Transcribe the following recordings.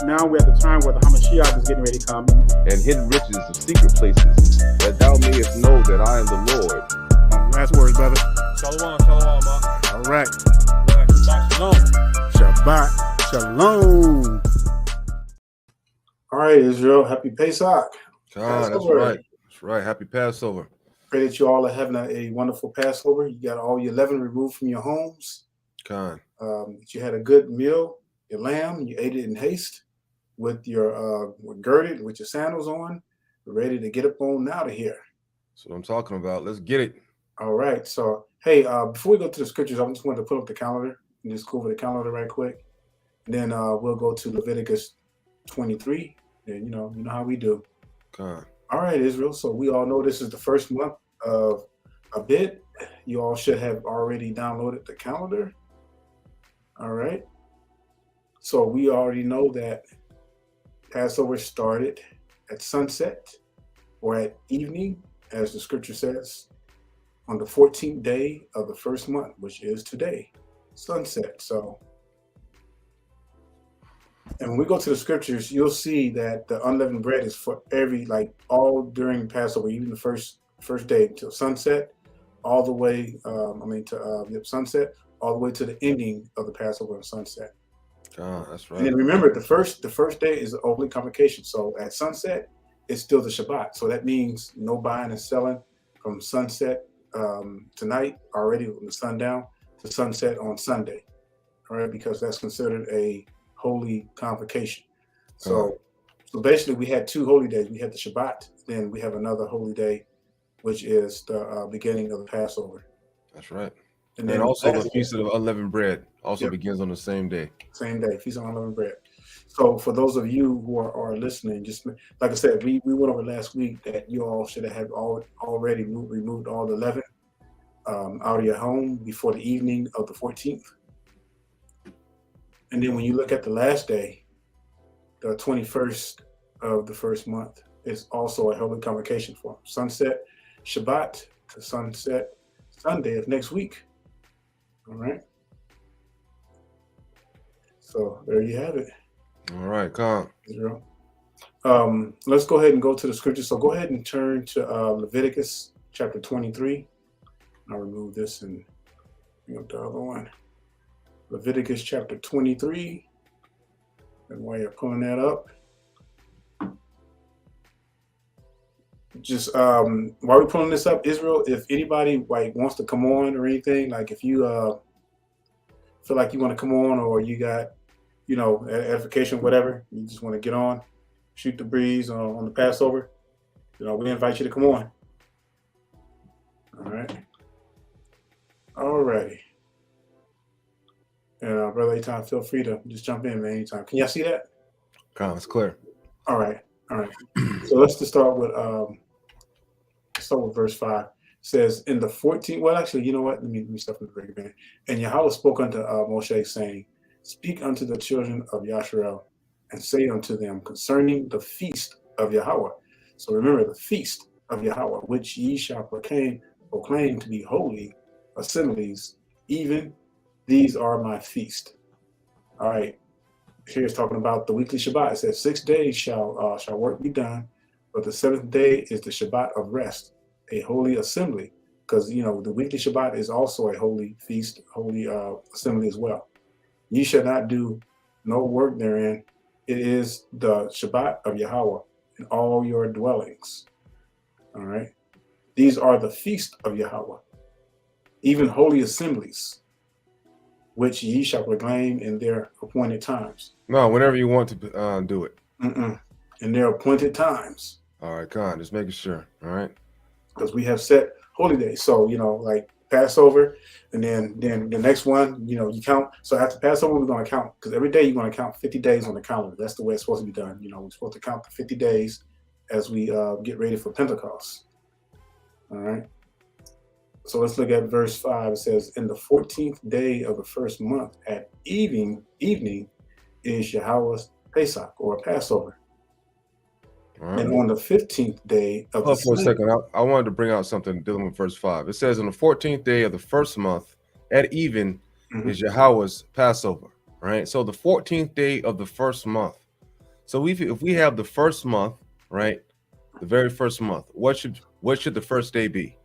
now we're at the time where the Hamashiach is getting ready to come. And hidden riches of secret places, that thou mayest know that I am the Lord. Last words, brother. Shalom, ma. All right. Shabbat shalom. Shabbat shalom. All right, Israel. Happy Pesach. That's right. That's right. Happy Passover. Pray that you all are having a wonderful Passover. You got all your leaven removed from your homes. That you had a good meal, your lamb, you ate it in haste with your girded, with your sandals on, ready to get up on out of here. That's what I'm talking about. Let's get it. All right. So, hey, before we go to the scriptures, I just wanted to pull up the calendar and just go over the calendar right quick. And then we'll go to Leviticus 23. And you know how we do. All right, Israel. So we all know this is the first month of a bit. You all should have already downloaded the calendar. All right. So we already know that Passover started at sunset or at evening, as the scripture says, on the 14th day of the first month, which is today, sunset. So, and when we go to the scriptures, you'll see that the unleavened bread is for all during Passover, even the first day until sunset, all the way, sunset, all the way to the ending of the Passover and sunset. That's right. And then remember, the first day is the holy convocation. So at sunset, it's still the Shabbat. So that means no buying and selling from sunset tonight, already when the sun down, to sunset on Sunday. All right, because that's considered a holy convocation. So basically, we had two holy days. We had the Shabbat, then we have another holy day, which is the beginning of the Passover. That's right. And also the Feast of Unleavened Bread also begins on the same day. Same day, Feast of Unleavened Bread. So for those of you who are listening, just like I said, we went over last week that you all should have already removed all the leaven out of your home before the evening of the 14th. And then when you look at the last day, the 21st of the first month, is also a holy convocation for sunset Shabbat to sunset Sunday of next week. All right. So there you have it. All right, come. Let's go ahead and go to the scripture. So go ahead and turn to Leviticus chapter 23. I'll remove this and bring up the other one. Leviticus chapter 23. And while you're pulling that up, just while we're pulling this up, Israel, if anybody wants to come on or anything, like if you feel like you want to come on, or you got edification, whatever, you just want to get on, shoot the breeze on the Passover, we invite you to come on. All righty. And Brother Eitan, feel free to just jump in, man, anytime. Can y'all see that? It's clear. All right. So let's just start with verse 5. It says, in the 14th, well, actually, you know what? Let me start from the very beginning. And Yahweh spoke unto Moshe, saying, speak unto the children of Yasharel, and say unto them concerning the feast of Yahweh. So remember, the feast of Yahweh, which ye shall proclaim to be holy assemblies, even these are my feast. All right. Here it's talking about the weekly Shabbat. It says 6 days shall work be done, but the seventh day is the Shabbat of rest, a holy assembly, because the weekly Shabbat is also a holy feast, holy assembly as well. Ye shall not do no work therein. It is the Shabbat of Yahweh in all your dwellings. All right. These are the feast of Yahweh, even holy assemblies, which ye shall proclaim in their appointed times. No, whenever you want to do it. In their appointed times. All right, come on, just making sure. All right. Because we have set holy days. So, like Passover, and then the next one, you count. So after Passover, we're going to count, because every day you're going to count 50 days on the calendar. That's the way it's supposed to be done. We're supposed to count the 50 days as we get ready for Pentecost. All right. So let's look at verse 5. It says, in the 14th day of the first month at evening is Yahweh's Pesach, or Passover. Right. And on the 15th day of the for a second, I wanted to bring out something dealing with verse 5. It says, on the 14th day of the first month at even is Yahweh's Passover. Right. So the 14th day of the first month. So if we have the first month, right, the very first month, what should the first day be?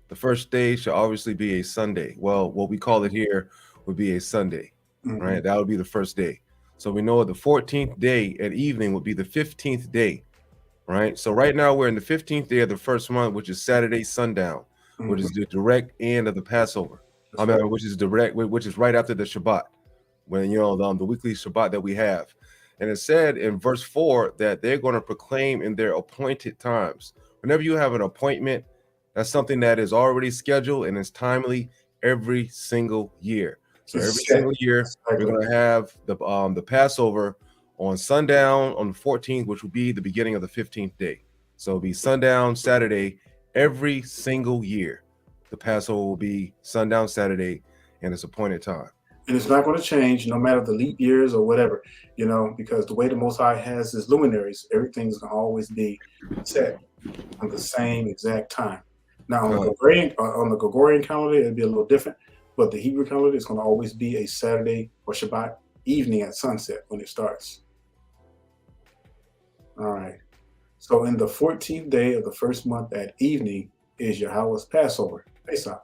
The first day should obviously be a Sunday. Well, what we call it here would be a Sunday, right? That would be the first day. So we know the 14th day at evening would be the 15th day, right? So right now we're in the 15th day of the first month, which is Saturday sundown, which is the direct end of the Passover. I mean, which is right after the Shabbat, when the weekly Shabbat that we have. And it said in verse 4 that they're going to proclaim in their appointed times. Whenever you have an appointment, that's something that is already scheduled and is timely every single year. So every single year, we're going to have the Passover on sundown on the 14th, which will be the beginning of the 15th day. So it'll be sundown Saturday every single year. The Passover will be sundown Saturday and its appointed time. And it's not going to change no matter the leap years or whatever, because the way the Most High has his luminaries, everything's going to always be set on the same exact time. Now, on the Gregorian calendar, it'll be a little different, but the Hebrew calendar is going to always be a Saturday or Shabbat evening at sunset when it starts. All right. So in the 14th day of the first month at evening is Yahweh's Passover, Pesach.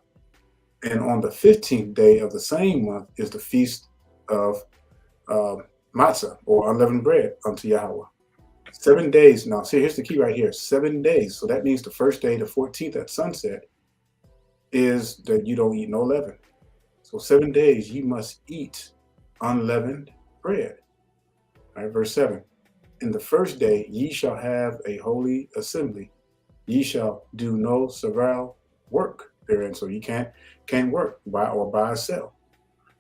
And on the 15th day of the same month is the feast of matzah, or unleavened bread, unto Yahweh. 7 days. Now, see, here's the key right here. 7 days. So that means the first day, the 14th at sunset, is that you don't eat no leaven. So 7 days you must eat unleavened bread. All right, verse 7. In the first day ye shall have a holy assembly. Ye shall do no servile work therein. So you can't work, buy or sell.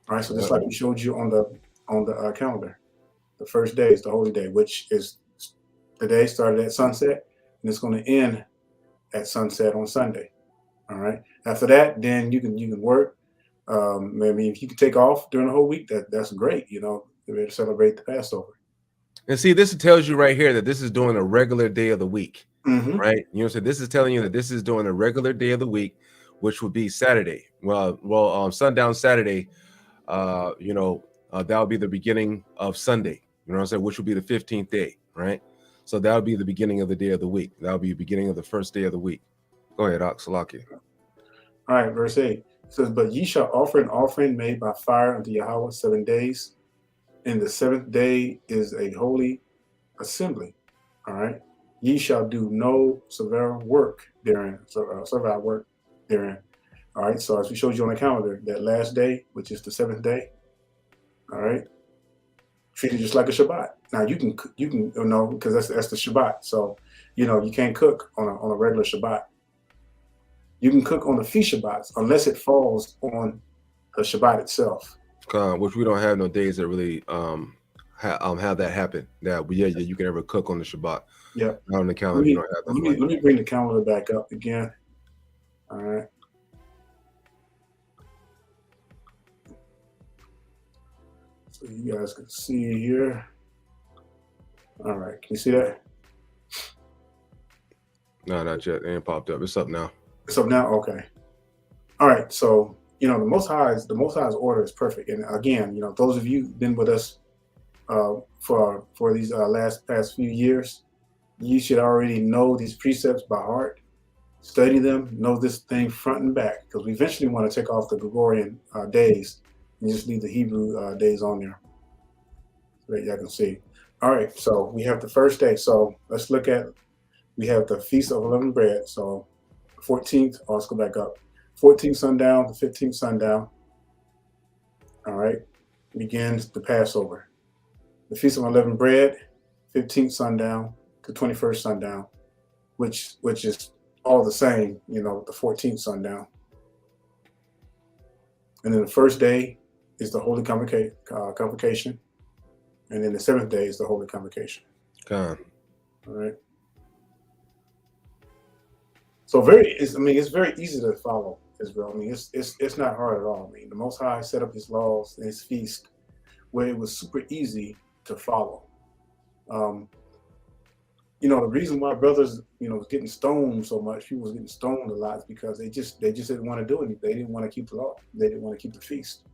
All right, so just like we showed you on the calendar, the first day is the holy day, which is the day started at sunset, and it's going to end at sunset on Sunday. All right. After that, then you can work. Maybe if you can take off during the whole week, that's great. To celebrate the Passover. And see, this tells you right here that this is during a regular day of the week, right? So this is telling you that this is during a regular day of the week, which would be Saturday. Well, sundown Saturday, that would be the beginning of Sunday. You know what I'm saying? Which would be the 15th day, right? So that would be the beginning of the day of the week. That would be the beginning of the first day of the week. Go ahead, Salaki. All right, verse 8 it says, "But ye shall offer an offering made by fire unto Yahweh 7 days. And the 7th day is a holy assembly. All right. Ye shall do no servile work therein. Servile work therein. All right. So as we showed you on the calendar, that last day, which is the 7th day, all right, treat it just like a Shabbat. Now you can because that's the Shabbat. So you can't cook on a regular Shabbat. You can cook on the feast Shabbats unless it falls on the Shabbat itself. Which we don't have no days that really have that happen. You can ever cook on the Shabbat. Yeah. On the calendar, you don't have that. Let me bring the calendar back up again. All right. So you guys can see here. All right. Can you see that? No, not yet. It ain't popped up. It's up now. It's up now? Okay. All right. So the Most High's order is perfect. And again, those of you who've been with us for these past few years, you should already know these precepts by heart, study them, know this thing front and back, because we eventually want to take off the Gregorian days and just leave the Hebrew days on there so that y'all can see. All right, so we have the first day. So let's look at, we have the Feast of Unleavened Bread. So 14th, let's go back up. 14th sundown, the 15th sundown, all right, begins the Passover. The Feast of Unleavened Bread, 15th sundown to 21st sundown, which is all the same, the 14th sundown. And then the first day is the Holy Convocation, and then the 7th day is the Holy Convocation. All right. So it's very easy to follow Israel. It's not hard at all. The Most High set up his laws and his feast where it was super easy to follow. The reason why brothers, was getting stoned so much, people was getting stoned a lot, is because they just didn't want to do anything. They didn't want to keep the law. They didn't want to keep the feast.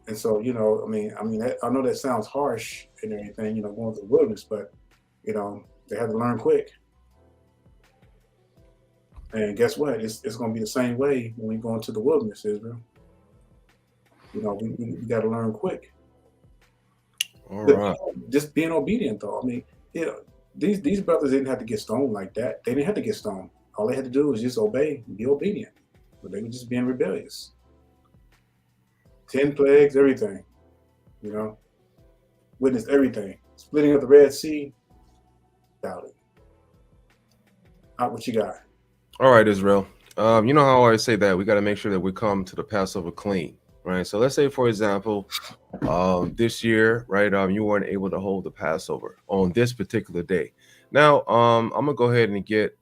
And so, I know that sounds harsh and everything, going to the wilderness, but they had to learn quick. And guess what? It's going to be the same way when we go into the wilderness, Israel. We got to learn quick. All right. Just being obedient, though. These brothers didn't have to get stoned like that. They didn't have to get stoned. All they had to do was just obey and be obedient. But they were just being rebellious. 10 plagues, everything. Witnessed everything. Splitting of the Red Sea, doubt it. What you got? All right, Israel. You know how I always say that we got to make sure that we come to the Passover clean, right? So let's say, for example, this year, right, you weren't able to hold the Passover on this particular day. Now, I'm gonna go ahead and get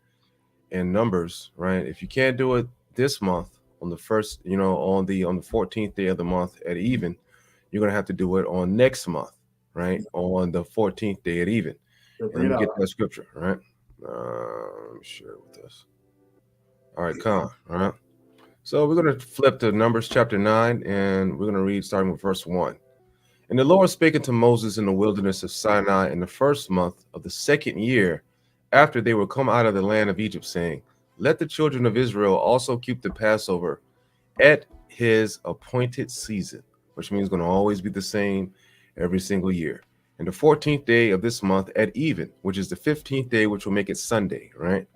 in numbers, right? If you can't do it this month on the first, on the 14th day of the month at even, you're gonna have to do it on next month, right? On the 14th day at even. And get that scripture, right? Let me share it with us. All right, Con. All right. So we're going to flip to Numbers chapter 9, and we're going to read starting with verse 1. And the Lord spake unto Moses in the wilderness of Sinai in the first month of the second year, after they were come out of the land of Egypt, saying, Let the children of Israel also keep the Passover at his appointed season, which means going to always be the same every single year. And the 14th day of this month at even, which is the 15th day, which will make it Sunday, right?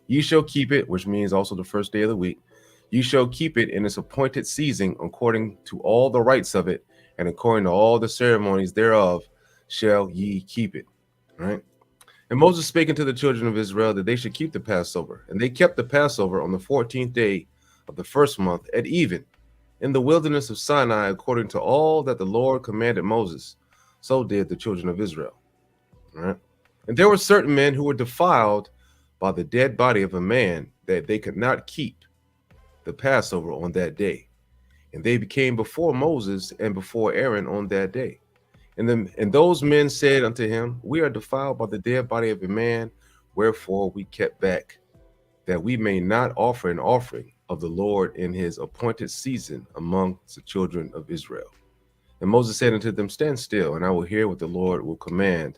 Ye shall keep it, which means also the first day of the week. Ye shall keep it in its appointed season, according to all the rites of it, and according to all the ceremonies thereof shall ye keep it. Right? And Moses spake unto the children of Israel that they should keep the Passover. And they kept the Passover on the 14th day of the first month at even, in the wilderness of Sinai, according to all that the Lord commanded Moses. So did the children of Israel. Right? And there were certain men who were defiled by the dead body of a man, that they could not keep the Passover on that day. And they became before Moses and before Aaron on that day. And those men said unto him, We are defiled by the dead body of a man, wherefore we kept back, that we may not offer an offering of the Lord in his appointed season among the children of Israel. And Moses said unto them, Stand still, and I will hear what the Lord will command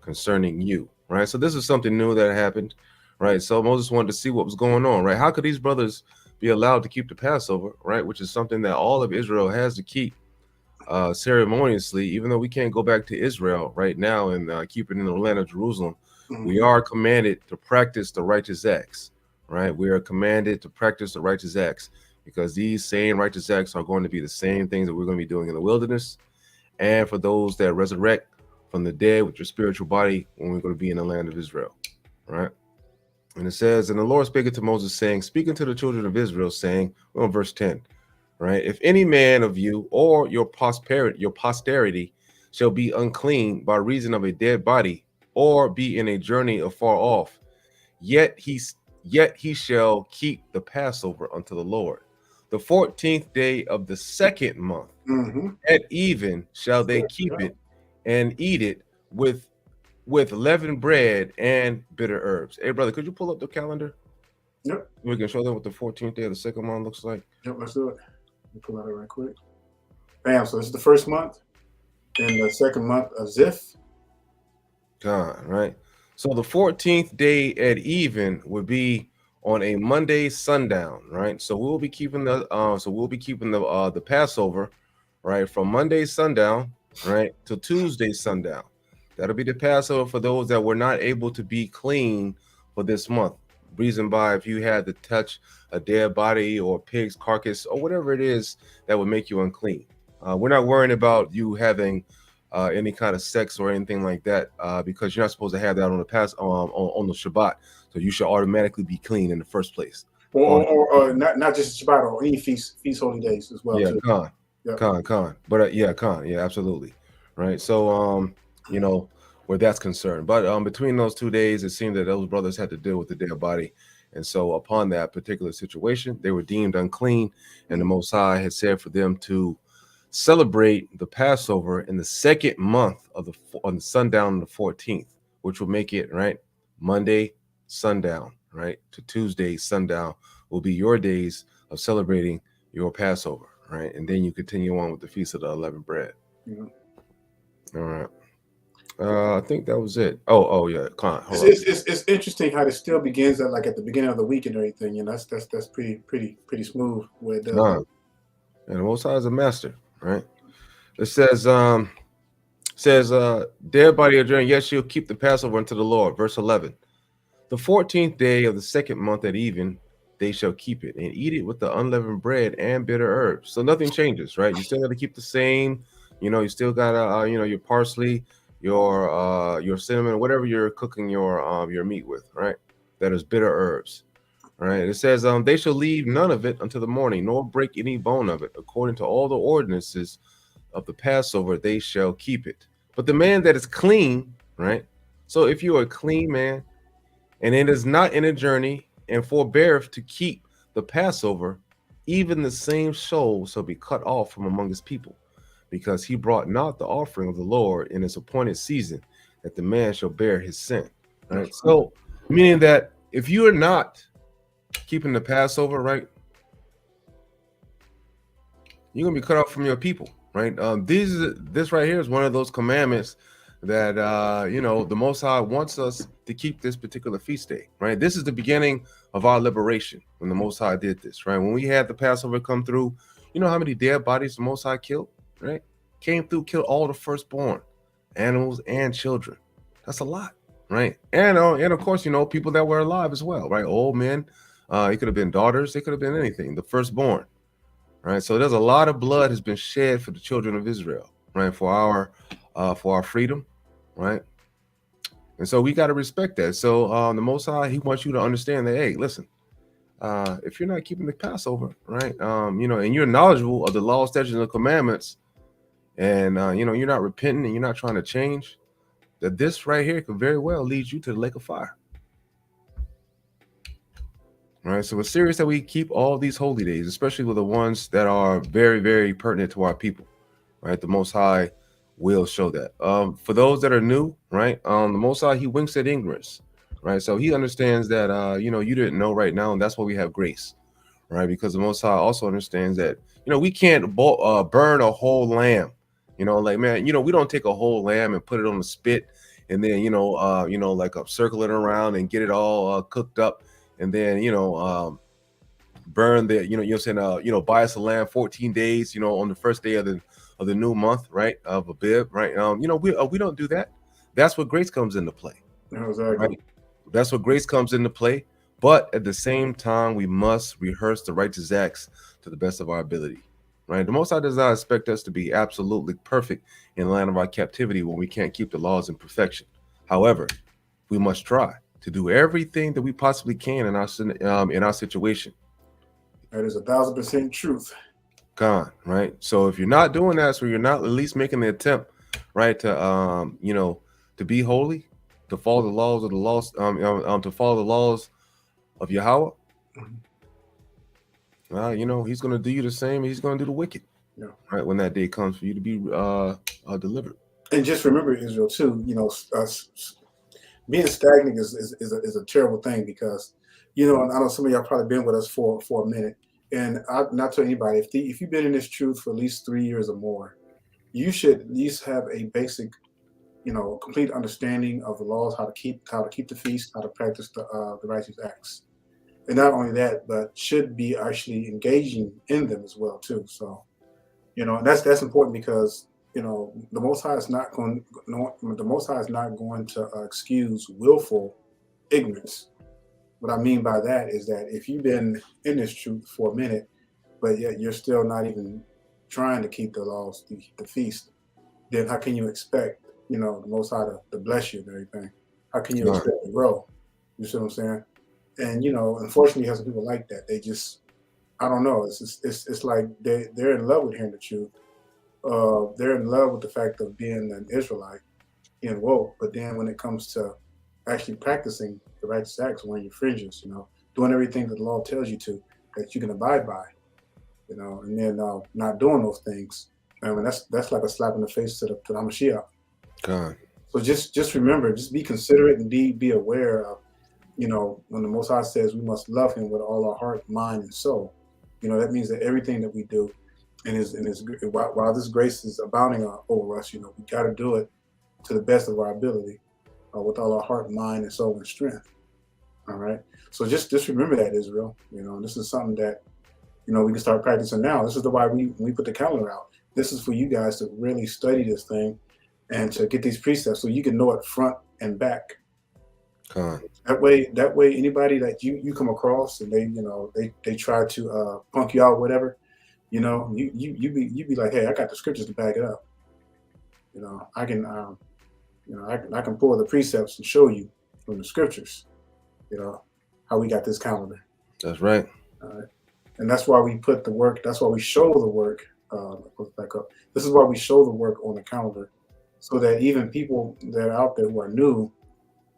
concerning you. Right? So this is something new that happened. Right. So Moses wanted to see what was going on. Right. How could these brothers be allowed to keep the Passover? Right. Which is something that all of Israel has to keep ceremoniously, even though we can't go back to Israel right now and keep it in the land of Jerusalem. Mm-hmm. We are commanded to practice the righteous acts. Right. We are commanded to practice the righteous acts because these same righteous acts are going to be the same things that we're going to be doing in the wilderness. And for those that resurrect from the dead with your spiritual body when we're going to be in the land of Israel. Right. And it says, And the Lord spake unto Moses, saying, Speaking to the children of Israel, saying, well, verse 10, right? If any man of you or your posterity shall be unclean by reason of a dead body, or be in a journey afar off, yet he shall keep the Passover unto the Lord. The 14th day of the second month, at even shall they keep it and eat it with leavened bread and bitter herbs. Hey, brother, could you pull up the calendar? Yep. We can show them what the 14th day of the second month looks like. Yep, let's do it. Let me pull that right quick. Bam. So this is the first month and the second month of Ziph. God, right? So the 14th day at even would be on a Monday sundown, right? So we'll be keeping the Passover, right, from Monday sundown, right, to Tuesday sundown. That'll be the Passover for those that were not able to be clean for this month. Reason by if you had to touch a dead body or a pig's carcass or whatever it is that would make you unclean. We're not worrying about you having any kind of sex or anything like that because you're not supposed to have that on the on the Shabbat. So you should automatically be clean in the first place. Or not just Shabbat or any feast holy days as well. Yeah, too. Con. But yeah, absolutely. Right. So where that's concerned. But between those 2 days, it seemed that those brothers had to deal with the dead body. And so upon that particular situation, they were deemed unclean. And the Most High had said for them to celebrate the Passover in the second month of on the sundown of the 14th, which will make it, right, Monday sundown, right, to Tuesday sundown will be your days of celebrating your Passover, right? And then you continue on with the Feast of the Unleavened Bread. Yeah. All right. I think that was it. Oh yeah. Hold on. It's interesting how it still begins at at the beginning of the week and everything. That's pretty smooth where it does. And the Most High is a master, right? It says, dead body adjourn, yes, you'll keep the Passover unto the Lord. Verse 11. The 14th day of the second month at even, they shall keep it and eat it with the unleavened bread and bitter herbs. So nothing changes, right? You still got to keep the same. You still got to, your parsley, your cinnamon, whatever you're cooking your meat with, right? That is bitter herbs. All right. It says, they shall leave none of it until the morning, nor break any bone of it. According to all the ordinances of the Passover, they shall keep it. But the man that is clean, right? So if you are a clean man, and it is not in a journey, and forbeareth to keep the Passover, even the same soul shall be cut off from among his people, because he brought not the offering of the Lord in his appointed season, that the man shall bear his sin. Right. So, meaning that if you are not keeping the Passover, right, you're gonna be cut off from your people, right? This right here is one of those commandments that the Most High wants us to keep this particular feast day, right? This is the beginning of our liberation when the Most High did this, right? When we had the Passover come through, you know how many dead bodies the Most High killed, right? Came through, killed all the firstborn, animals and children. That's a lot, right? And of course, people that were alive as well, right? Old men, it could have been daughters, it could have been anything, the firstborn, right? So there's a lot of blood has been shed for the children of Israel, right? For our freedom, right? And so we got to respect that. So the Most High, he wants you to understand that, hey, listen, if you're not keeping the Passover, right, and you're knowledgeable of the law, statutes, and the commandments, and you're not repenting and you're not trying to change, that this right here could very well lead you to the lake of fire. All right, so it's serious that we keep all these holy days, especially with the ones that are very, very pertinent to our people, right? The Most High will show that. For those that are new, right, the Most High, he winks at ignorance, right? So he understands that, you didn't know right now, and that's why we have grace, right? Because the Most High also understands that, we can't burn a whole lamb, man, we don't take a whole lamb and put it on the spit and then, circle it around and get it all cooked up and then, burn the, buy us a lamb 14 days, on the first day of the new month, right, of Abib, right? We don't do that. That's what grace comes into play. Exactly. Right? That's what grace comes into play. But at the same time, we must rehearse the righteous acts to the best of our ability, right? The Most High does not expect us to be absolutely perfect in the land of our captivity when we can't keep the laws in perfection. However, we must try to do everything that we possibly can in our situation. That is 1,000% truth. Gone, right? So if you're not doing that, so you're not at least making the attempt, right, to to be holy, to follow the laws of the laws, to follow the laws of Yahweh, he's going to do you the same. He's going to do the wicked, right, when that day comes for you to be delivered. And just remember, Israel, too, being stagnant is a terrible thing because, I know some of y'all probably been with us for a minute. And I'm not to anybody, if you've been in this truth for at least 3 years or more, you should at least have a basic, complete understanding of the laws, how to keep the feast, how to practice the righteous acts. And not only that, but should be actually engaging in them as well too. So, that's important because the Most High is not going to excuse willful ignorance. What I mean by that is that if you've been in this truth for a minute, but yet you're still not even trying to keep the laws, the feast, then how can you expect, the Most High to bless you and everything? How can you expect to grow? You see what I'm saying? And, unfortunately, you have some people like that. They just, I don't know. It's like they're in love with hearing the truth. They're in love with the fact of being an Israelite, being woke. But then when it comes to actually practicing the righteous acts, wearing your fringes, doing everything that the law tells you to, that you can abide by, and then not doing those things. I mean, that's like a slap in the face to the Hamashiach. God. So just remember, just be considerate and be aware of, when the Most High says we must love Him with all our heart, mind, and soul. That means that everything that we do, And while this grace is abounding over us, we got to do it to the best of our ability, with all our heart, mind, and soul and strength. All right. So just remember that, Israel. This is something that we can start practicing now. This is why we put the calendar out. This is for you guys to really study this thing and to get these precepts so you can know it front and back. That way, anybody that you come across and they try to punk you out, whatever, you be like, hey, I got the scriptures to back it up. I can I can pull the precepts and show you from the scriptures, how we got this calendar. That's right. All right. And that's why we put the work. That's why we show the work. Back up. This is why we show the work on the calendar, so that even people that are out there who are new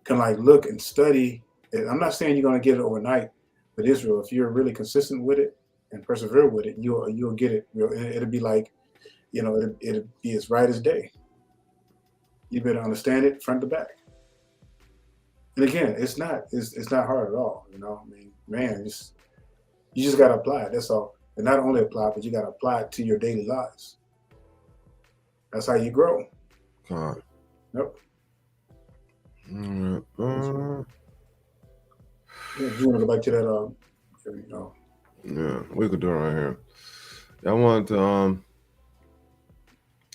can look and study. I'm not saying you're going to get it overnight, but Israel, if you're really consistent with it and persevere with it, you'll get it. It'll be like, it'll be as right as day. You better understand it front to back. And again, it's not hard at all. Man, you just got to apply it. That's all. And not only apply it, but you got to apply it to your daily lives. That's how you grow. God. Yep. Mm-hmm. You want to go back to that? Yeah, we could do it right here. I want to.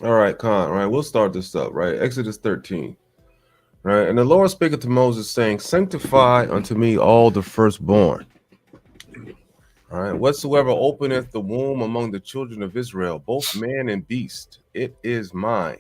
All right, Con. All right, we'll start this up. Right, Exodus 13. Right, and the Lord spake unto Moses, saying, "Sanctify unto me all the firstborn. All right, whatsoever openeth the womb among the children of Israel, both man and beast, it is mine."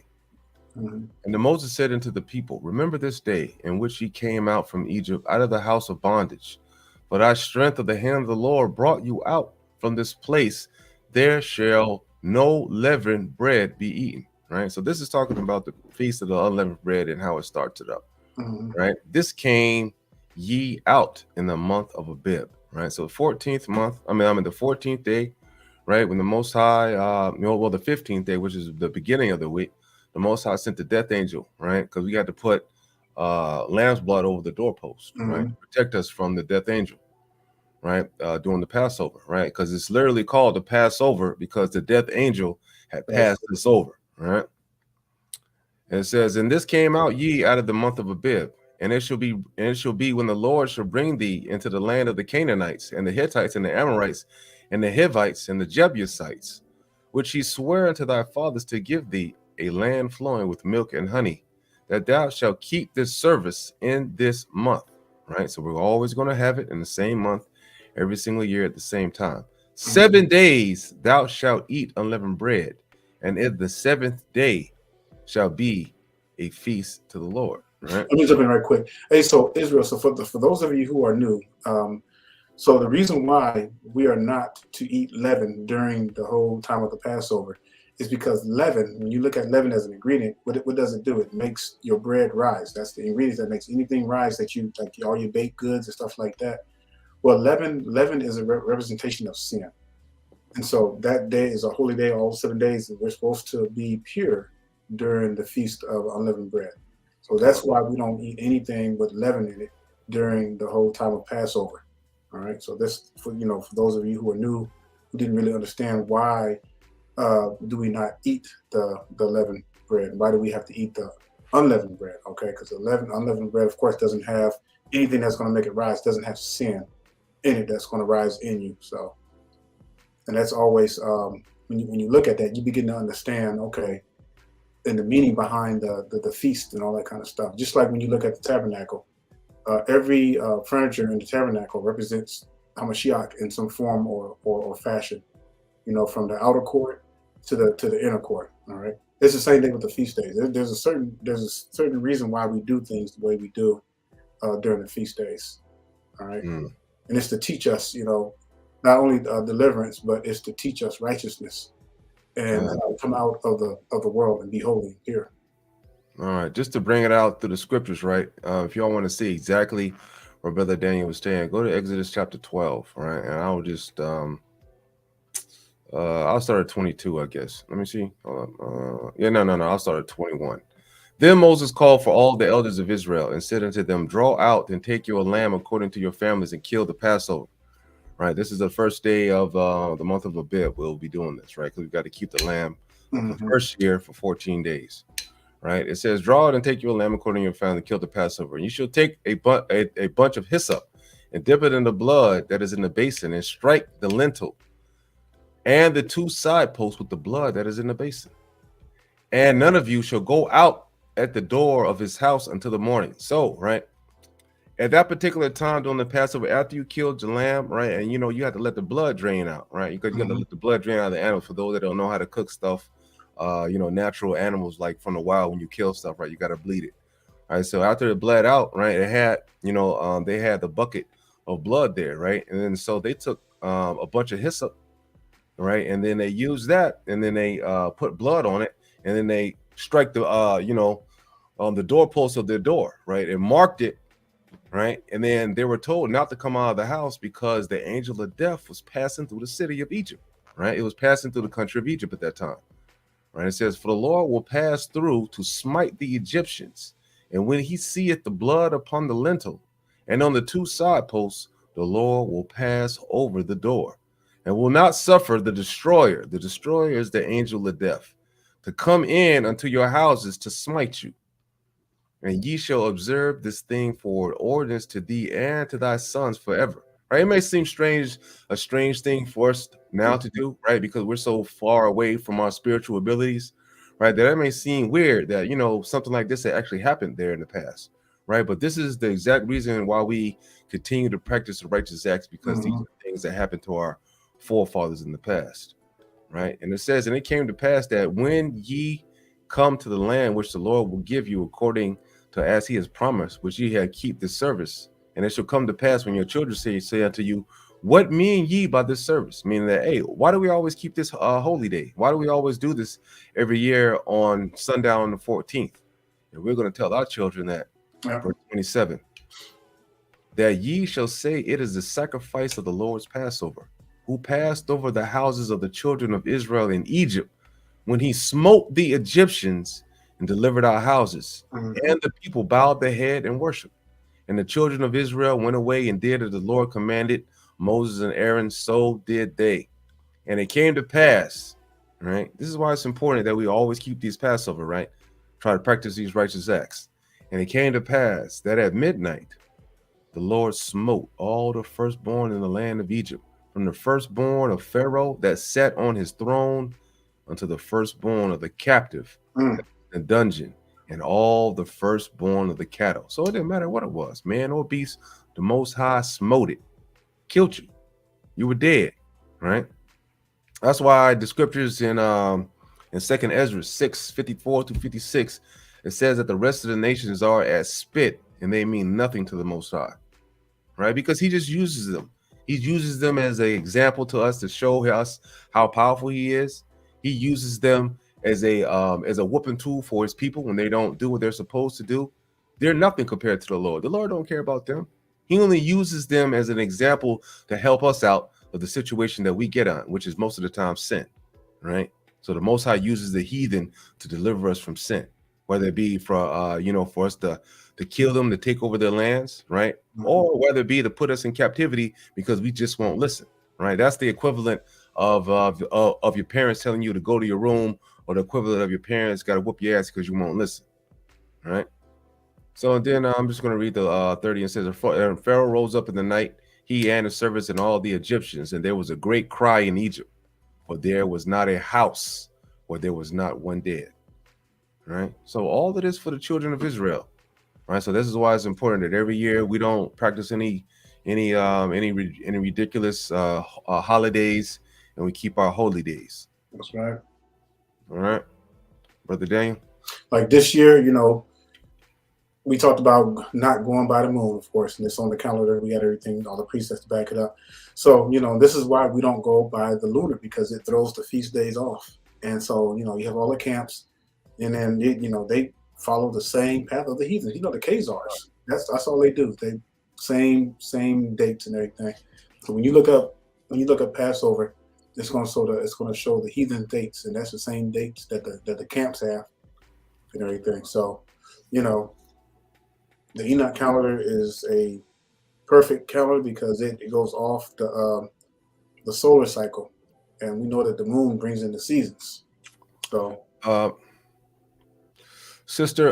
Mm-hmm. And the Moses said unto the people, "Remember this day in which ye came out from Egypt, out of the house of bondage. For thy strength of the hand of the Lord brought you out from this place. There shall no leavened bread be eaten." Right. So this is talking about the feast of the unleavened bread and how it starts it up. Mm-hmm. Right. This came ye out in the month of Abib. Right. So 14th month. I mean the 14th day. Right. When the Most High, the 15th day, which is the beginning of the week, the Most High sent the death angel. Right. Because we got to put lamb's blood over the doorpost. Mm-hmm. Right. To protect us from the death angel. Right. During the Passover. Right. Because it's literally called the Passover because the death angel had passed us over. Right. And it says, "And this came out ye out of the month of Abib, and it shall be when the Lord shall bring thee into the land of the Canaanites and the Hittites and the Amorites and the Hivites and the Jebusites, which he sware unto thy fathers to give thee, a land flowing with milk and honey, that thou shalt keep this service in this month." Right. So we're always going to have it in the same month, every single year at the same time. 7 days thou shalt eat unleavened bread, and in the 7th day shall be a feast to the Lord. Right. Let me jump in right quick. Hey, so Israel, so for those of you who are new, so the reason why we are not to eat leaven during the whole time of the Passover is because leaven, when you look at leaven as an ingredient, what does it do? It makes your bread rise. That's the ingredient that makes anything rise, that you like, all your baked goods and stuff like that. Well, leaven is a representation of sin. And so that day is a holy day, all 7 days, and we're supposed to be pure during the feast of unleavened bread. So that's why we don't eat anything with leaven in it during the whole time of Passover. All right. So this, for those of you who are new, who didn't really understand why do we not eat the leavened bread? Why do we have to eat the unleavened bread? Okay, because unleavened bread, of course, doesn't have anything that's going to make it rise. Doesn't have sin in it that's going to rise in you. So, and that's always when you look at that, you begin to understand, okay, and the meaning behind the feast and all that kind of stuff. Just like when you look at the tabernacle, every furniture in the tabernacle represents Hamashiach in some form or fashion. From the outer court to the inner court. All right, it's the same thing with the feast days. There's a certain reason why we do things the way we do during the feast days. All right, and it's to teach us, not only deliverance, but it's to teach us righteousness and come out of the world and be holy and pure. All right, just to bring it out through the scriptures, right? If y'all want to see exactly where Brother Daniel was staying, go to Exodus chapter 12, right? And I will just I'll start at 22, I guess. Let me see. No. I'll start at 21. "Then Moses called for all the elders of Israel and said unto them, Draw out and take you a lamb according to your families and kill the Passover. right? This is the first day of the month of Abib. We'll be doing this, right? Because we've got to keep the lamb of the first year for 14 days, right? It says, draw it and take your lamb according to your family, kill the Passover. And you shall take a bunch of hyssop and dip it in the blood that is in the basin and strike the lintel and the two side posts with the blood that is in the basin. And none of you shall go out at the door of his house until the morning. So, right, at that particular time during the Passover, after you killed your lamb, right, and you know you have to let the blood drain out, right? You got to let the blood drain out of the animal. For those that don't know how to cook stuff, you know, natural animals like from the wild, when you kill stuff, right, you got to bleed it. All right, so after it bled out, right, it had, you know, they had the bucket of blood there, right, and then so they took a bunch of hyssop, right, and then they used that, and then they put blood on it. And then they strike the, you know, on the doorpost of their door, right, and marked it, right. And then they were told not to come out of the house because the angel of death was passing through the city of Egypt, right. It was passing through the country of Egypt at that time, right. It says, for the Lord will pass through to smite the Egyptians. And when he seeth the blood upon the lintel and on the two side posts, the Lord will pass over the door and will not suffer the destroyer. The destroyer is the angel of death, to come in unto your houses to smite you. And ye shall observe this thing for an ordinance to thee and to thy sons forever. Right? It may seem strange, a strange thing for us now to do, right? Because we're so far away from our spiritual abilities, right? That it may seem weird that, you know, something like this had actually happened there in the past, right? But this is the exact reason why we continue to practice the righteous acts, because these are things that happened to our forefathers in the past. Right. And it says, and it came to pass that when ye come to the land which the Lord will give you according to as he has promised, which ye have keep this service. And it shall come to pass when your children say unto you, what mean ye by this service? Meaning that, hey, why do we always keep this holy day? Why do we always do this every year on sundown on the 14th? And we're going to tell our children that, verse 27, that ye shall say it is the sacrifice of the Lord's Passover, who passed over the houses of the children of Israel in Egypt, when he smote the Egyptians and delivered our houses. And the people bowed their head and worshiped. And the children of Israel went away and did as the Lord commanded Moses and Aaron, so did they. And it came to pass, right? This is why it's important that we always keep these Passover, right? Try to practice these righteous acts. And it came to pass that at midnight, the Lord smote all the firstborn in the land of Egypt, from the firstborn of Pharaoh that sat on his throne unto the firstborn of the captive in the dungeon, and all the firstborn of the cattle. So it didn't matter what it was, man or beast, the Most High smote it, killed you. You were dead, right? That's why the scriptures in 2nd Ezra 6:54-56, it says that the rest of the nations are as spit, and they mean nothing to the Most High, right? Because he just uses them. He uses them as an example to us to show us how powerful he is. He uses them as a whooping tool for his people when they don't do what they're supposed to do. They're nothing compared to the Lord. The Lord don't care about them. He only uses them as an example to help us out of the situation that we get on, which is most of the time sin, right? So the Most High uses the heathen to deliver us from sin, whether it be for for us to kill them, to take over their lands, right? Or whether it be to put us in captivity because we just won't listen, right? That's the equivalent of your parents telling you to go to your room, or the equivalent of your parents got to whoop your ass because you won't listen, right? So then I'm just going to read the 30, and says, and Pharaoh rose up in the night, he and his servants and all the Egyptians, and there was a great cry in Egypt, for there was not a house where there was not one dead, right? So all of this for the children of Israel, right? So this is why it's important that every year we don't practice any ridiculous holidays, and we keep our holy days. That's right. All right, Brother Daniel. Like this year, we talked about not going by the moon, of course, and it's on the calendar. We got everything, all the precepts to back it up. So, this is why we don't go by the lunar, because it throws the feast days off. And so, you have all the camps, and then, they follow the same path of the heathens. The Khazars, that's all they do. They same dates and everything. So when you look up Passover, it's going to show the heathen dates, and that's the same dates that the camps have and everything. So, the Enoch calendar is a perfect calendar because it goes off the solar cycle, and we know that the moon brings in the seasons. So Sister,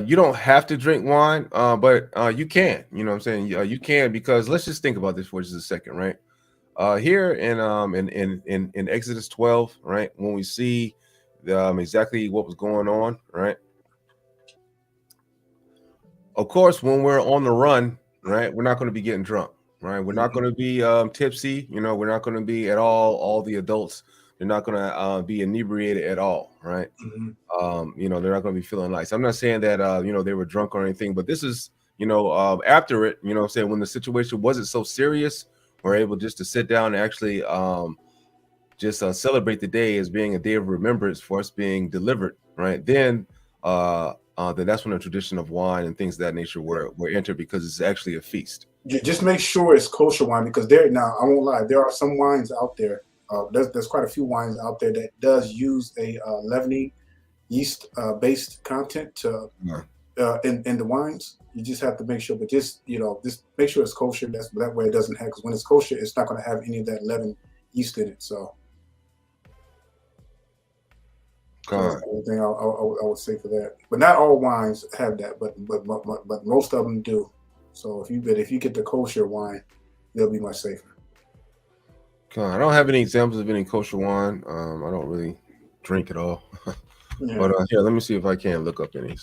you don't have to drink wine, but you can. You know what I'm saying? You can, because let's just think about this for just a second, right? Here in Exodus 12, right, when we see exactly what was going on, right? Of course, when we're on the run, right, we're not going to be getting drunk, right? We're not going to be tipsy. You know, we're not going to be at all the adults. They're not going to be inebriated at all, right? You know, they're not going to be feeling nice. I'm not saying that you know, they were drunk or anything, but this is, you know, after it, you know what I'm saying, when the situation wasn't so serious, we're able just to sit down and actually just celebrate the day as being a day of remembrance for us being delivered, right? Then that's when the tradition of wine and things of that nature were entered, because it's actually a feast. Just make sure it's kosher wine, because now I won't lie, there are some wines out there. There's quite a few wines out there that does use a leavening yeast based content to in the wines. You just have to make sure, but just make sure it's kosher. That way it doesn't have, because when it's kosher, it's not going to have any of that leavened yeast in it. So that's the only thing I would say for that. But not all wines have that, but most of them do. So if you get the kosher wine, they'll be much safer. I don't have any examples of any kosher wine. I don't really drink at all. Yeah. But here, let me see if I can look up any.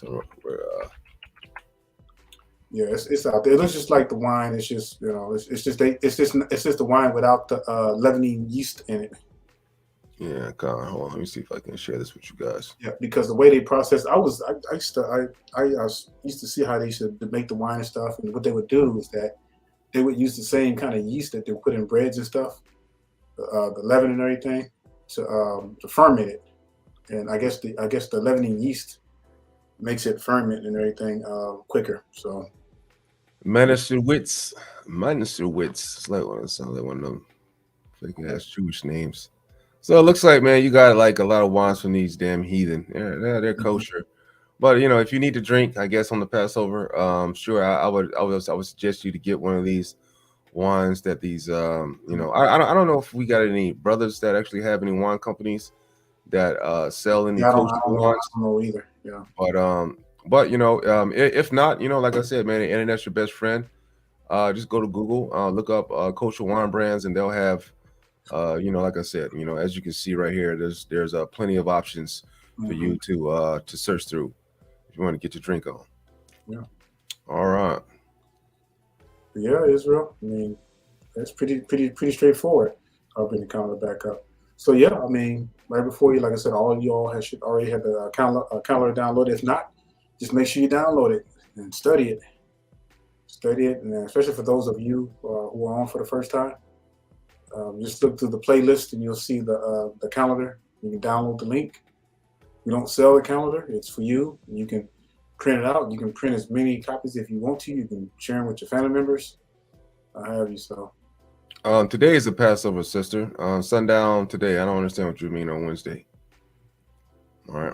Yeah, it's out there. It looks just like the wine. It's just it's just the wine without the leavening yeast in it. Yeah, hold on. Let me see if I can share this with you guys. Yeah, because the way they process, I used to see how they used to make the wine and stuff, and what they would do is that they would use the same kind of yeast that they put in breads and stuff, the leaven and everything, to ferment it. And I guess the leavening yeast makes it ferment and everything quicker. So Manischewitz. It's like one of them fake ass Jewish names. So it looks like, man, you got like a lot of wines from these damn heathen. They're kosher. But you know, if you need to drink, I guess on the Passover, sure, I would suggest you to get one of these wines that these you know, I don't know if we got any brothers that actually have any wine companies that sell any kosher wines. I don't know either. Yeah. But you know, if not, you know, like I said, man, the internet's your best friend. Just go to Google, look up kosher wine brands, and they'll have you know, like I said, you know, as you can see right here, there's plenty of options for you to search through if you want to get your drink on. Yeah. All right. Yeah, Israel. I mean, that's pretty straightforward. I'll bring the calendar back up. So yeah, I mean, right before you, like I said, all of y'all should already have the calendar downloaded. If not, just make sure you download it and study it. And especially for those of you who are on for the first time, just look through the playlist and you'll see the calendar. You can download the link. We don't sell the calendar; it's for you. You can print it out. You can print as many copies if you want to. You can share them with your family members. I have you so. Today is the Passover, sister. Sundown today. I don't understand what you mean on Wednesday. All right.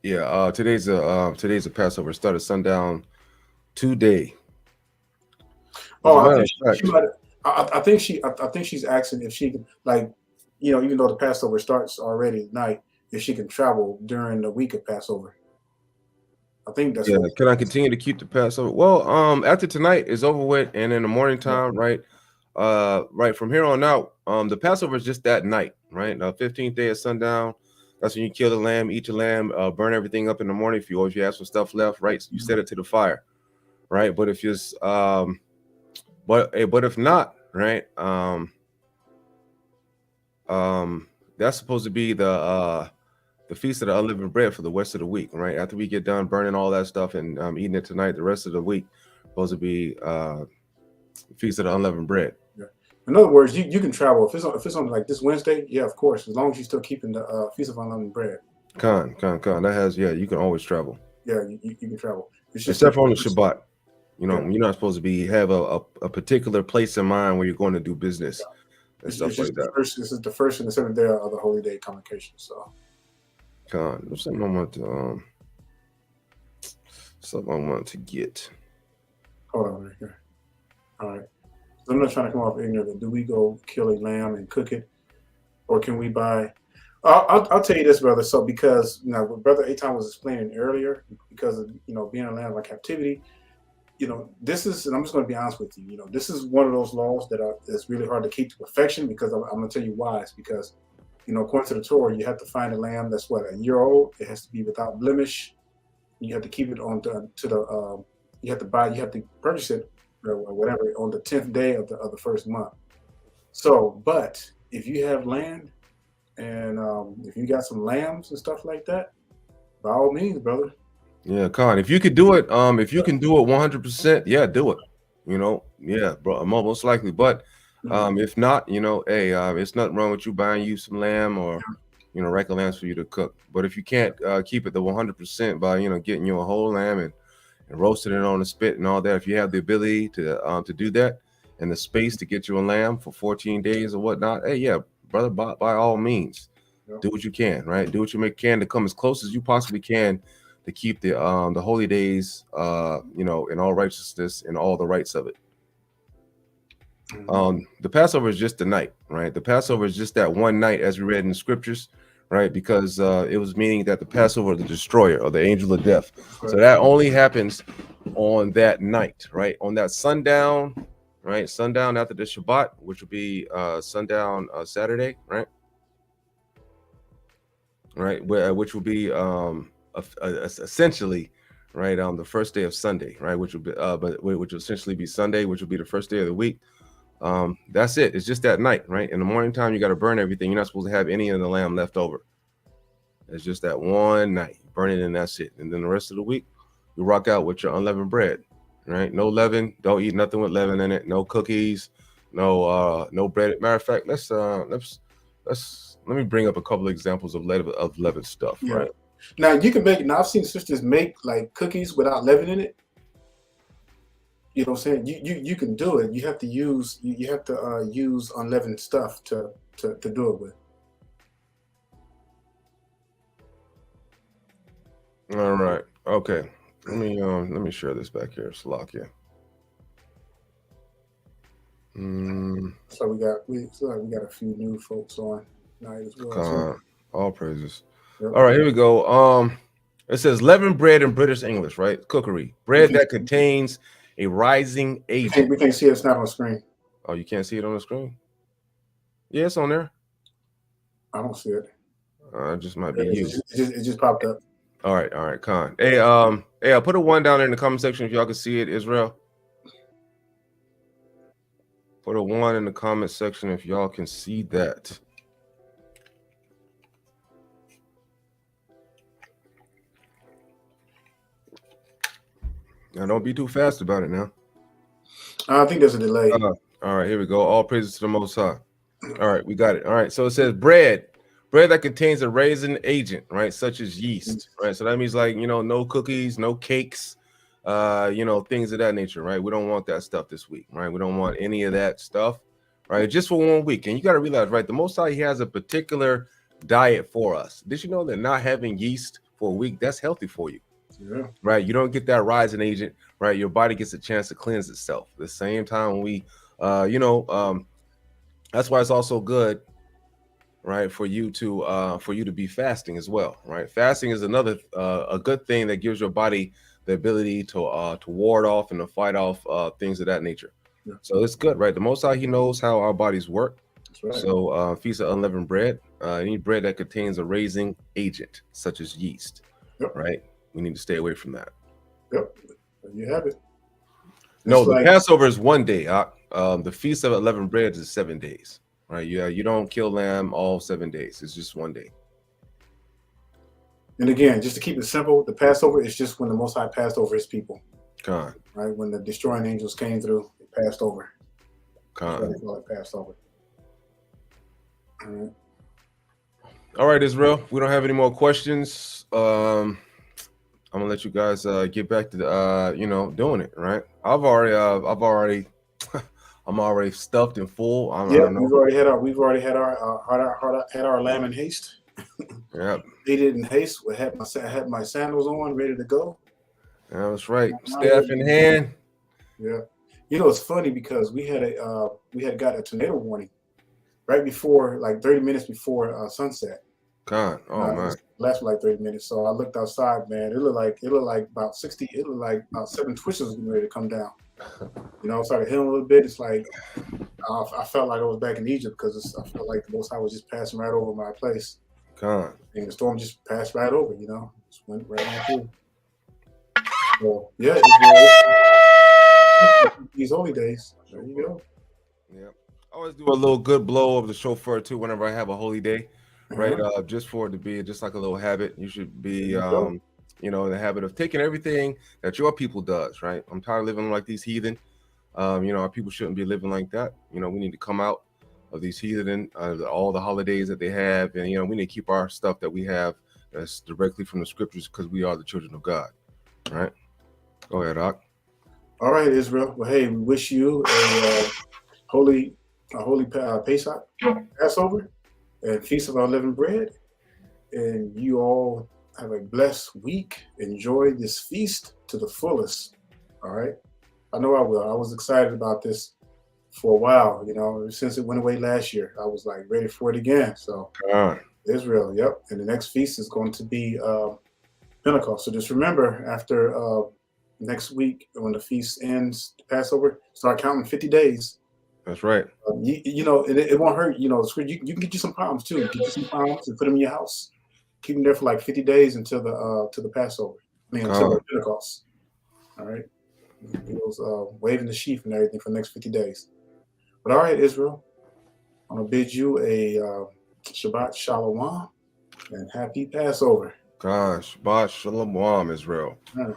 Yeah. Today's a Passover. Started sundown today. Oh, I think she's asking if she can, like, you know, even though the Passover starts already at night, if she can travel during the week of Passover. I think that's. Yeah. Can I continue to keep the Passover? Well, after tonight is over with, and in the morning time, right? Right from here on out, the Passover is just that night, right? 15th day of sundown. That's when you kill the lamb, eat your lamb, burn everything up in the morning. If you have some stuff left, right? You set it to the fire, right? But if you're but if not, right? That's supposed to be the feast of the unleavened bread for the rest of the week, right? After we get done burning all that stuff and eating it tonight, the rest of the week supposed to be feast of the unleavened bread. Yeah. In other words, you can travel if it's on like this Wednesday. Yeah, of course, as long as you're still keeping the feast of unleavened bread. Con. That has, yeah, you can always travel. Yeah, you can travel. It's just except for on the Shabbat. You know, you're not supposed to have a particular place in mind where you're going to do business and stuff like that. This is the first and the seventh day of the holy day convocation. So, there's something I want to get. Hold on right here. All right. So I'm not trying to come off ignorant. Do we go kill a lamb and cook it, or can we buy? I'll tell you this, brother. So because what Brother Aton was explaining earlier, because of being a land of captivity, this is, and I'm just going to be honest with you. This is one of those laws that's really hard to keep to perfection, because I'm going to tell you why. It's because according to the Torah, you have to find a lamb that's a year old. It has to be without blemish. You have to keep it on you have to purchase it or whatever on the 10th day of the first month. So, but if you have land and if you got some lambs and stuff like that, by all means, brother. Yeah, Con, if you could do it, if you can do it 100%, yeah, do it. Yeah, bro, most likely. But if not, hey, it's nothing wrong with you buying you some lamb or regular lambs for you to cook. But if you can't keep it the 100% by getting you a whole lamb and roasting it on the spit and all that, if you have the ability to do that and the space to get you a lamb for 14 days or whatnot, hey, yeah, brother, by all means, do what you can, right? Do what you can to come as close as you possibly can to keep the holy days, in all righteousness and all the rights of it. The Passover is just the night, right? The Passover is just that one night, as we read in the scriptures, right? Because it was meaning that the Passover, the destroyer or the angel of death. So that only happens on that night, right? On that sundown, right? Sundown after the Shabbat, which would be sundown Saturday, right? Right, which will be essentially, right, the first day of Sunday, right, which will be which will essentially be Sunday, which will be the first day of the week. That's it. It's just that night, right? In the morning time, you got to burn everything. You're not supposed to have any of the lamb left over. It's just that one night, burn it, and that's it. And then the rest of the week, you rock out with your unleavened bread, right? No leaven. Don't eat nothing with leaven in it. No cookies. No bread. Matter of fact, let me bring up a couple of examples of leavened stuff, right? Now you can make. Now I've seen sisters make like cookies without leaven in it. You know what I'm saying? You can do it. You have to use use unleavened stuff to do it with. All right. Okay. Let me share this back here. Slovakia. So we got a few new folks on tonight as well. All praises. Yep. All right, here we go. It says leavened bread in British English, right? Cookery. Bread that contains a rising agent. We can't see it. It's not on the screen. Oh, you can't see it on the screen? Yeah, it's on there. I don't see it. It just might be you. It just popped up. All right, Con. Hey, I'll put a 1 down there in the comment section if y'all can see it, Israel. Put a 1 in the comment section if y'all can see that. Now, don't be too fast about it now. I think there's a delay. All right, here we go. All praises to the Most High. All right, we got it. All right, so it says bread that contains a raising agent, right, such as yeast, right? So that means like, no cookies, no cakes, things of that nature, right? We don't want that stuff this week, right? We don't want any of that stuff, right? Just for 1 week. And you got to realize, right, the Most High, he has a particular diet for us. Did you know that not having yeast for a week, that's healthy for you? Yeah. Right, you don't get that rising agent, right? Your body gets a chance to cleanse itself. At the same time, when we, that's why it's also good, right, for you to be fasting as well, right? Fasting is another a good thing that gives your body the ability to ward off and to fight off things of that nature. Yeah. So it's good, right? The Most High, he knows how our bodies work. That's right. So feast of unleavened bread, any bread that contains a raising agent such as yeast, right? We need to stay away from that. Yep, you have it. No, the Passover is 1 day. The feast of unleavened bread is 7 days. Right? You don't kill lamb all 7 days. It's just 1 day. And again, just to keep it simple, the Passover is just when the Most High passed over his people. Con. Right? When the destroying angels came through, it passed over. Con. They call it Passover. All right, Israel. We don't have any more questions. I'm gonna let you guys get back to the doing it, right? I'm already stuffed and full. We've already had our lamb in haste. Yeah. Ate it in haste. I had my sandals on, ready to go. Yeah, that's right. Staff in hand. Yeah. You know, it's funny because we had got a tornado warning right before, like 30 minutes before sunset. God, oh man, It lasted like 30 minutes. So I looked outside, man. It looked like about 60. It looked like about 7 twisters getting ready to come down. You know, I started hitting a little bit. It's like I felt like I was back in Egypt because I felt like the Most High was just passing right over my place, God. and the storm just passed right over. You know, just went right on through. So yeah, it's these holy days. There you go. Yeah, I always do a little good blow of the shofar too whenever I have a holy day, right? Just for it to be just like a little habit. You should be, you know, in the habit of taking everything that your people does, right? I'm tired of living like these heathen. You know, our people shouldn't be living like that. You know, we need to come out of these heathen, all the holidays that they have, and you know, we need to keep our stuff that we have that's directly from the scriptures because we are the children of God, right? Go ahead, Doc. All right, Israel. Well, hey, we wish you a holy Pesach, Passover, and Feast of Unleavened Bread, and you all have a blessed week. Enjoy this feast to the fullest. All right. I know I will. I was excited about this for a while, you know, since it went away last year. I was like ready for it again. So Israel, yep. And the next feast is going to be Pentecost. So just remember, after next week, when the feast ends, Passover, start counting 50 days. That's right. You know, it won't hurt. You know, you can get you some palms too. Get you some palms and put them in your house. Keep them there for like 50 days until the Passover. I mean, until the Pentecost. All right. He was waving the sheaf and everything for the next 50 days. But all right, Israel, I'm going to bid you a Shabbat Shalom and happy Passover. Gosh, Shabbat Shalom, Israel. All right.